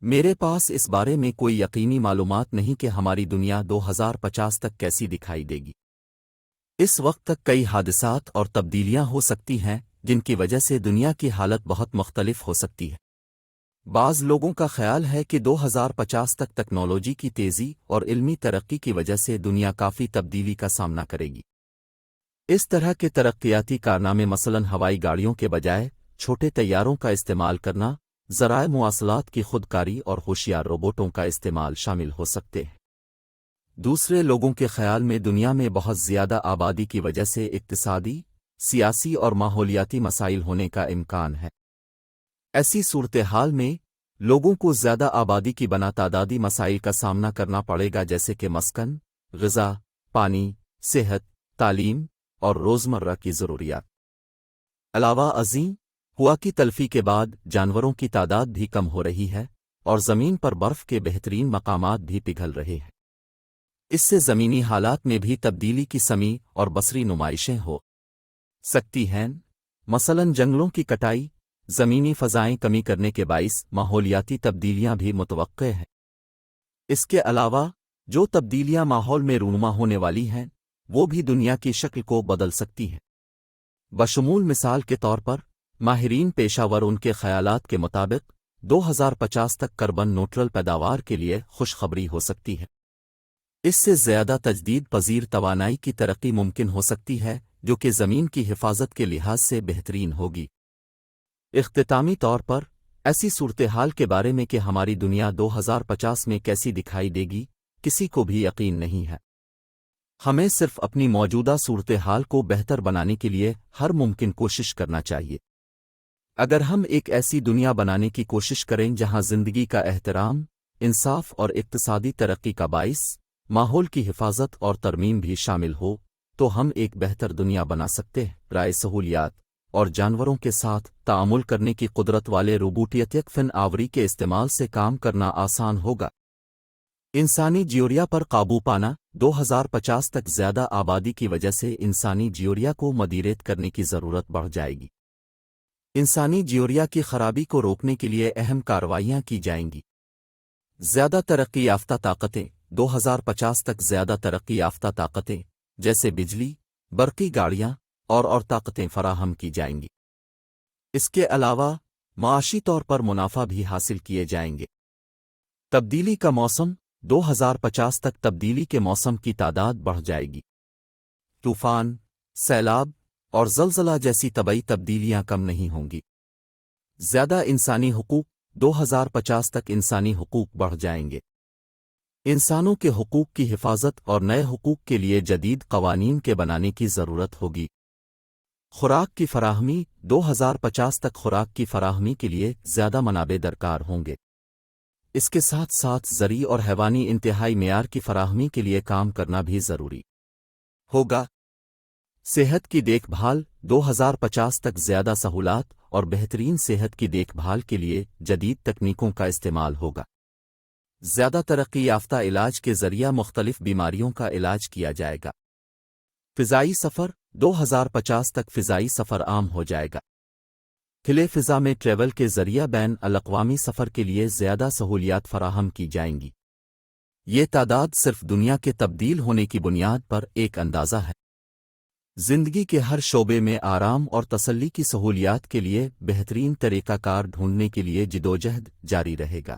میرے پاس اس بارے میں کوئی یقینی معلومات نہیں کہ ہماری دنیا 2050 تک کیسی دکھائی دے گی۔ اس وقت تک کئی حادثات اور تبدیلیاں ہو سکتی ہیں جن کی وجہ سے دنیا کی حالت بہت مختلف ہو سکتی ہے۔ بعض لوگوں کا خیال ہے کہ 2050 تک ٹیکنالوجی کی تیزی اور علمی ترقی کی وجہ سے دنیا کافی تبدیلی کا سامنا کرے گی۔ اس طرح کے ترقیاتی کارنامے مثلاً ہوائی گاڑیوں کے بجائے چھوٹے طیاروں کا استعمال کرنا، ذرائع مواصلات کی خودکاری اور ہوشیار روبوٹوں کا استعمال شامل ہو سکتے ہیں۔ دوسرے لوگوں کے خیال میں دنیا میں بہت زیادہ آبادی کی وجہ سے اقتصادی، سیاسی اور ماحولیاتی مسائل ہونے کا امکان ہے۔ ایسی صورتحال میں لوگوں کو زیادہ آبادی کی بنا تعدادی مسائل کا سامنا کرنا پڑے گا، جیسے کہ مسکن، غذا، پانی، صحت، تعلیم اور روزمرہ کی ضروریات۔ علاوہ ازیں، ہوا کی تلفی کے بعد جانوروں کی تعداد بھی کم ہو رہی ہے اور زمین پر برف کے بہترین مقامات بھی پگھل رہے ہیں۔ اس سے زمینی حالات میں بھی تبدیلی کی سمیع اور بصری نمائشیں ہو سکتی ہیں، مثلاً جنگلوں کی کٹائی، زمینی فضائیں کمی کرنے کے باعث ماحولیاتی تبدیلیاں بھی متوقع ہیں۔ اس کے علاوہ جو تبدیلیاں ماحول میں رونما ہونے والی ہیں وہ بھی دنیا کی شکل کو بدل سکتی ہیں۔ بشمول مثال کے طور پر ماہرین پیشہ ور ان کے خیالات کے مطابق 2050 تک کاربن نیوٹرل پیداوار کے لیے خوشخبری ہو سکتی ہے۔ اس سے زیادہ تجدید پذیر توانائی کی ترقی ممکن ہو سکتی ہے جو کہ زمین کی حفاظت کے لحاظ سے بہترین ہوگی۔ اختتامی طور پر ایسی صورتحال کے بارے میں کہ ہماری دنیا 2050 میں کیسی دکھائی دے گی کسی کو بھی یقین نہیں ہے۔ ہمیں صرف اپنی موجودہ صورتحال کو بہتر بنانے کے لیے ہر ممکن کوشش کرنا چاہیے۔ اگر ہم ایک ایسی دنیا بنانے کی کوشش کریں جہاں زندگی کا احترام، انصاف اور اقتصادی ترقی کا باعث ماحول کی حفاظت اور ترمیم بھی شامل ہو تو ہم ایک بہتر دنیا بنا سکتے ہیں۔ رائے سہولیات اور جانوروں کے ساتھ تعامل کرنے کی قدرت والے روبوٹیتک فن آوری کے استعمال سے کام کرنا آسان ہوگا۔ انسانی جیوریا پر قابو پانا 2050 تک زیادہ آبادی کی وجہ سے انسانی جیوریا کو مدیریت کرنے کی ضرورت بڑھ جائے گی۔ انسانی جیوریا کی خرابی کو روکنے کے لیے اہم کارروائیاں کی جائیں گی۔ زیادہ ترقی یافتہ طاقتیں 2050 تک زیادہ ترقی یافتہ طاقتیں جیسے بجلی، برقی گاڑیاں اور طاقتیں فراہم کی جائیں گی۔ اس کے علاوہ معاشی طور پر منافع بھی حاصل کیے جائیں گے۔ تبدیلی کا موسم 2050 تک تبدیلی کے موسم کی تعداد بڑھ جائے گی۔ طوفان، سیلاب اور زلزلہ جیسی طبعی تبدیلیاں کم نہیں ہوں گی۔ زیادہ انسانی حقوق 2050 تک انسانی حقوق بڑھ جائیں گے۔ انسانوں کے حقوق کی حفاظت اور نئے حقوق کے لیے جدید قوانین کے بنانے کی ضرورت ہوگی۔ خوراک کی فراہمی 2050 تک خوراک کی فراہمی کے لیے زیادہ منابع درکار ہوں گے۔ اس کے ساتھ ساتھ زرعی اور حیوانی انتہائی معیار کی فراہمی کے لیے کام کرنا بھی ضروری ہوگا۔ صحت کی دیکھ بھال 2050 تک زیادہ سہولات اور بہترین صحت کی دیکھ بھال کے لیے جدید تکنیکوں کا استعمال ہوگا۔ زیادہ ترقی یافتہ علاج کے ذریعہ مختلف بیماریوں کا علاج کیا جائے گا۔ فضائی سفر 2050 تک فضائی سفر عام ہو جائے گا۔ کھلے فضا میں ٹریول کے ذریعہ بین الاقوامی سفر کے لیے زیادہ سہولیات فراہم کی جائیں گی۔ یہ تعداد صرف دنیا کے تبدیل ہونے کی بنیاد پر ایک اندازہ ہے۔ زندگی کے ہر شعبے میں آرام اور تسلی کی سہولیات کے لیے بہترین طریقہ کار ڈھونڈنے کے لیے جدوجہد جاری رہے گا۔